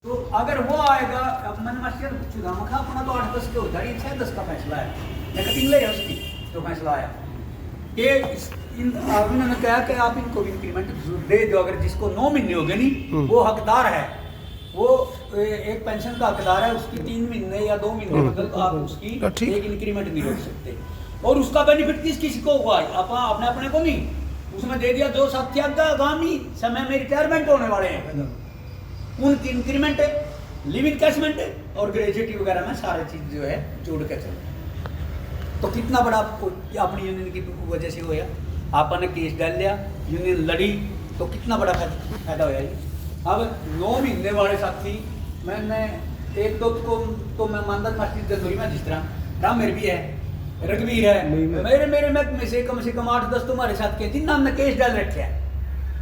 तो अगर वो आएगा, अब मैंने मास्टर पूछूंगा मखा अपना तो 8-10 के होता है, 6-10 का फैसला है, मैं कटिंग ले उसकी तो फैसला आया कि उन्होंने कहा कि आप इनको इंक्रीमेंट दे दो, अगर जिसको 9 महीने हो गए नहीं वो हकदार है, वो एक पेंशन का हकदार है, उसकी 3 महीने या 2 महीने बदल तो आप उसकी एक इंक्रीमेंट नहीं रोक सकते। और उसका बेनिफिट किसी को हुआ अपने अपने को नहीं, उसमें दे दिया जो साथी आगामी समय में रिटायरमेंट होने वाले हैं उनकी इंक्रीमेंट है, लिव इनकैशमेंट और ग्रेजुएटी वगैरह में सारे चीज जो है जोड़ के चल। तो कितना बड़ा अपनी यूनियन की वजह से होया, आपने केस डाल लिया, यूनियन लड़ी, तो कितना बड़ा फायदा होया ये। अब 9 महीने वाले साथी मैंने एक दो को तो मैं मानदा मास्टर जरूरी में, जिस तरह रामेर भी है, रघुवीर है, मेरे में से कम 8-10 तुम्हारे साथ के जिन हमने केस डाल रखे हैं,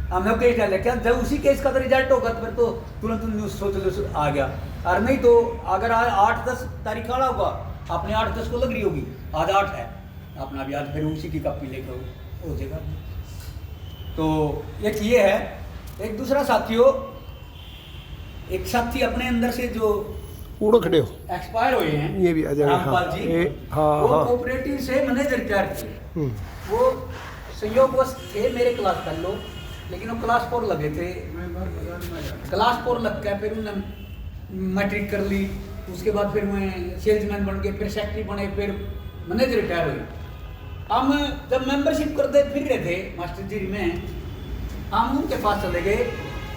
हमने केस डाल रखे हैं। जब उसी केस का तो रिजल्ट होगा तो फिर तो तुरंत न्यूज सोच आ गया, और नहीं तो अगर 8-10 तारीख खड़ा होगा अपने 8-10 को लग रही होगी, आज 8 है अपना भी, आज फिर उसी की कॉपी लेकर हो जाएगा। तो एक ये है। एक दूसरा साथियों, एक साथी अपने अंदर से जो उड़ो खड़े हो एक्सपायर हुए हैं, ये भी आ जाएगा। रामपाल जी, वो कोऑपरेटिव से मैनेजर रिटायर थे, वो संयोगवश थे मेरे क्लास कर लो, लेकिन वो क्लास 4 लगे थे, क्लास 4 लग के फिर उन्होंने मैट्रिक कर ली, उसके बाद फिर मैं सेल्समैन बन गए, फिर सेक्रेटरी बने, फिर मैनेजर रिटायर हुए। हम जब मेंबरशिप करते फिर रहे थे मास्टर जी में, हम उनके पास चले गए,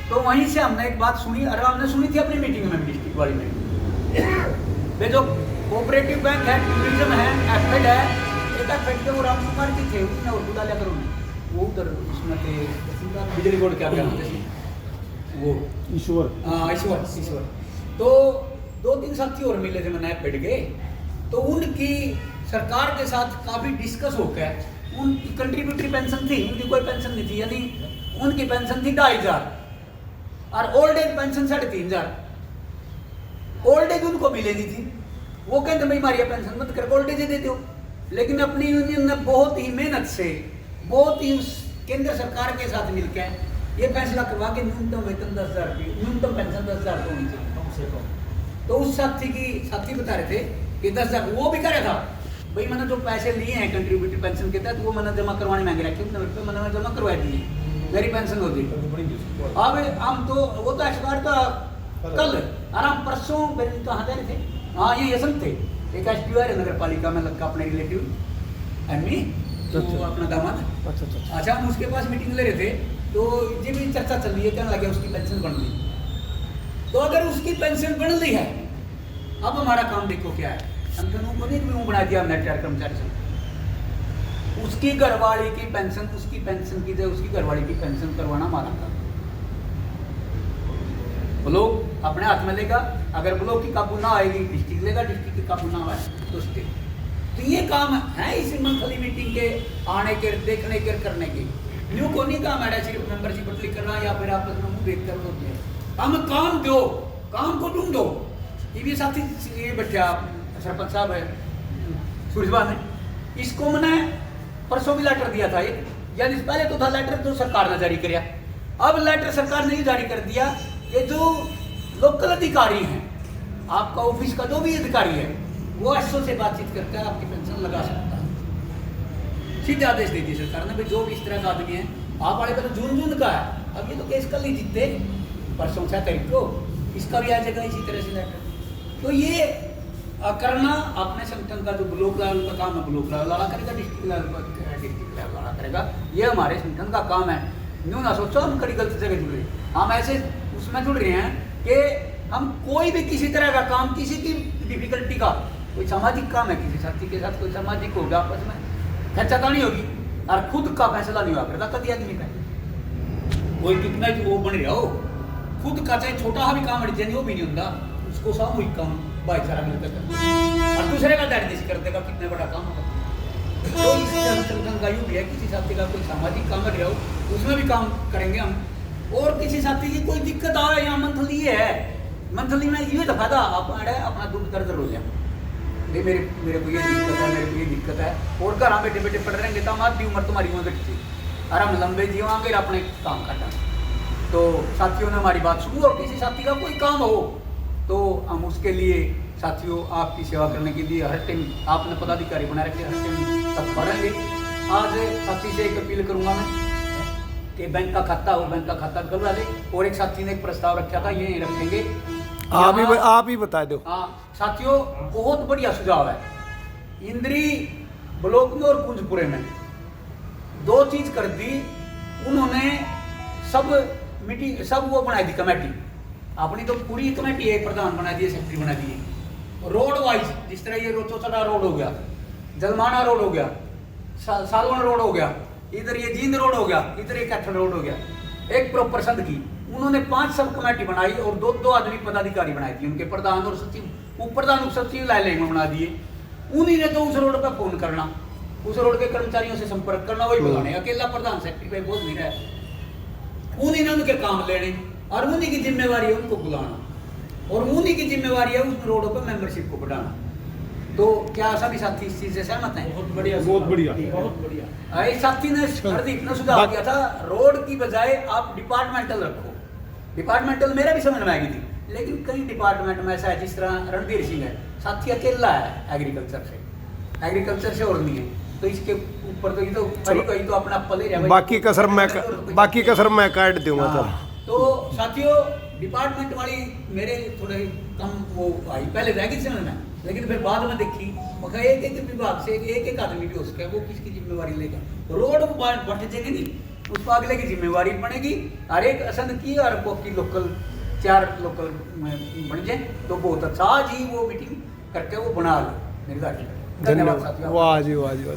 तो वहीं से हमने एक बात सुनी, और हमने सुनी थी अपनी मीटिंग में डिस्ट्रिक्ट वाली में, वे जो कोऑपरेटिव बैंक है, टूरिज्म है, एफेड है, एक एफेड के वो राम कुमार जी थे, उसने और बुला लिया करो, वो उधर उसमें थे बिजली बोर्ड क्या कहते थे वो ईश्वर। तो 2-3 साथी और मिले थे, मैंने एफेड के, तो उनकी सरकार के साथ काफ़ी डिस्कस होकर उनकी कंट्रीब्यूटरी पेंशन थी, उनकी कोई पेंशन नहीं थी, यानी उनकी पेंशन थी 2,500 और old age pension 3,500। Old age उनको भी लेनी थी, वो कहते भाई हमारी पेंशन मत कर, ओल्ड एज देते हो। लेकिन अपनी यूनियन ने बहुत ही मेहनत से, बहुत ही केंद्र सरकार के साथ मिलकर ये फैसला करवा के न्यूनतम वेतन 10,000 रुपये, न्यूनतम पेंशन 10,000 तो होनी चाहिए कम से कम। तो उस साथी बता रहे थे कि 10,000, वो भी कह रहा था भाई मैंने जो पैसे लिए हैं कंट्रीब्यूटरी पेंशन के तहत वो मैंने जमा करवाने मांगे रखे, उतने मैंने जमा करवा दिए, मेरी पेंशन होती। अब हम तो वो तो एक्सपायर था कल, आराम परसों कहाँ जा रहे थे, हाँ ये यसंत थे, एक एसपीओ है नगर पालिका में लग अपने रिलेटिव एमई, तो अपना दामाद। अच्छा, हम उसके पास मीटिंग ले रहे थे, तो ये भी चर्चा चल रही है, कहने लगे उसकी पेंशन बन गई। तो अगर उसकी पेंशन बन रही है, अब हमारा काम देखो क्या है, संगठनों को नहीं बना दिया हमने रिटायर कर्मचारी संघ, उसकी घरवाली की पेंशन, उसकी पेंशन की जगह उसकी घरवाली की पेंशन करवाना हमारा काम। ब्लॉक अपने हाथ में लेगा, अगर ब्लॉक की काबू ना आएगी डिस्ट्रिक्ट लेगा, डिस्ट्रिक्ट की काबू ना आए तो स्टेट। तो ये काम है इस मंथली मीटिंग के आने के, देखने के, करने के। न्यू को नहीं काम है सिर्फ मेंबरशिप बटली करना या फिर आपस में मुंह देख कर होते हैं, हम काम दो, काम को ढूंढो। ये भी साथी ये बैठा सरपंच साहब है सूरजबा ने, इसको मैंने परसों भी लेटर दिया था, यानी पहले तो था लेटर जो सरकार ने जारी किया, अब लेटर सरकार ने जारी कर दिया कि जो लोकल अधिकारी हैं, आपका ऑफिस का जो भी अधिकारी है, वो एसओ से बातचीत करके आपकी पेंशन लगा सकता है। सीधे आदेश दे दिए सरकार ने, भाई जो भी इस तरह का आदमी है, आप वाले का तो जून का है, अब ये तो केस कल ही जीतते, परसों 6 तारीख को इसका भी आ जाएगा इसी तरह से लेटर। तो ये करना अपने संगठन का जो ब्लॉक लेवल का काम है, ब्लॉक लेवल वाला करेगा, डिस्ट्रिक्ट लेवल वाला करेगा, ये हमारे संगठन का काम है। न्यू ना सोचो हम कड़ी गलत जगह जुड़ रहे हैं, हम ऐसे उसमें जुड़ रहे हैं कि हम कोई भी किसी तरह का काम, किसी की डिफिकल्टी का, कोई सामाजिक काम है, किसी साथी के साथ कोई सामाजिक होगा, आपस में खर्चातानी होगी और खुद का फैसला नहीं हुआ करता कभी आदमी का, कोई कितना वो बन रहा हो, खुद का चाहे छोटा भी काम अड़ जाए वो भी नहीं होता, उसको सामूहिक काम भाईचारा मिलकर करता और दूसरे का दर्द कर देगा, कितना बड़ा काम होगा। तो इस संगठन का यूँ भी है, किसी साथी का कोई सामाजिक काम कर रहा हो उसमें भी काम करेंगे हम, और किसी साथी की कोई दिक्कत आ यहाँ मंथली है, मंथली में ये दफा था आप अपना दूध दर्द रो जाए, मेरे को ये दिक्कत है, मेरे को ये दिक्कत है, और घर बैठे बैठे पढ़ रहेंगे तो हमारी उम्र तुम्हारी उम्र घटती और हम लंबे जीवांगे अपने काम काटा। तो साथियों ने हमारी बात सुनी, और किसी साथी का कोई काम हो तो हम उसके लिए साथियों आपकी सेवा करने के लिए हर टाइम आपने पदाधिकारी बना रखे, हर टाइम तत्पर रहेंगे। आज साथी से एक अपील करूंगा मैं कि बैंक का खाता हो, बैंक का खाता करवा दे। और एक साथी ने एक प्रस्ताव रखा था, ये रखेंगे, आप ही बता दो। हाँ साथियों, बहुत बढ़िया सुझाव है। इंद्री ब्लॉक में और कुंजपुरे में 2 चीज कर दी उन्होंने, सब मीटिंग, सब वो बनाई दी कमेटी अपनी, तो पूरी कमेटी एक प्रधान बना दिए, सेक्रेटरी बना दिए। रोड वाइज जिस तरह ये रोचोचड़ा रोड हो गया, जलमाना रोड हो गया, सालवन रोड हो गया, इधर ये जींद रोड हो गया, इधर ये कैथल रोड हो गया, एक प्रॉपर संद की उन्होंने 5 सब कमेटी बनाई और 2 आदमी पदाधिकारी बनाए थे, उनके प्रधान और सचिव, उप प्रधान उप सचिव लाइन में बना दिए। उन्हीं ने तो उस रोड पर फोन करना, उस रोड के कर्मचारियों से संपर्क करना, वही बुलाने, अकेला प्रधान सेक्रेटरी पे बोझ नहीं रहा। उन्हीं ने उनके काम लेने और उन्हीं की जिम्मेवारी है उनको बुलाना, और उन्हीं की जिम्मेवारी है उस रोड पर मेंबरशिप को बढ़ाना। तो क्या सभी साथी इस चीज से सहमत हैं? बहुत बढ़िया, बहुत बढ़िया, बहुत बढ़िया। एक साथी ने हार्दिक ने सुझाव किया था, रोड की बजाय आप डिपार्टमेंटल रखो। डिपार्टमेंटल मेरा भी समझ में आ गई थी, लेकिन कई डिपार्टमेंट में ऐसा है, जिस तरह रणधीर सिंह है, साथी अकेला है एग्रीकल्चर से और नहीं है, तो इसके ऊपर तो ये तो कोई तो अपना पले रहे। बाकी कसर मैं काट दूंगा। तो साथियों, डिपार्टमेंट वाली मेरे थोड़े कम वो आई, पहले रह गई समझ में, लेकिन फिर बाद में देखी मगर एक विभाग से एक आदमी भी हो सके, वो किसकी जिम्मेवारी लेगा, रोड बढ़ जाएंगे नहीं, उसको अगले की जिम्मेवारी बनेगी। हर एक असंद की और की लोकल 4 लोकल बन जाए तो बहुत अच्छा। आज ही वो मीटिंग करके वो बना लो निर्धारित। धन्यवाद साथियों। वाह जी वाह जी वाह।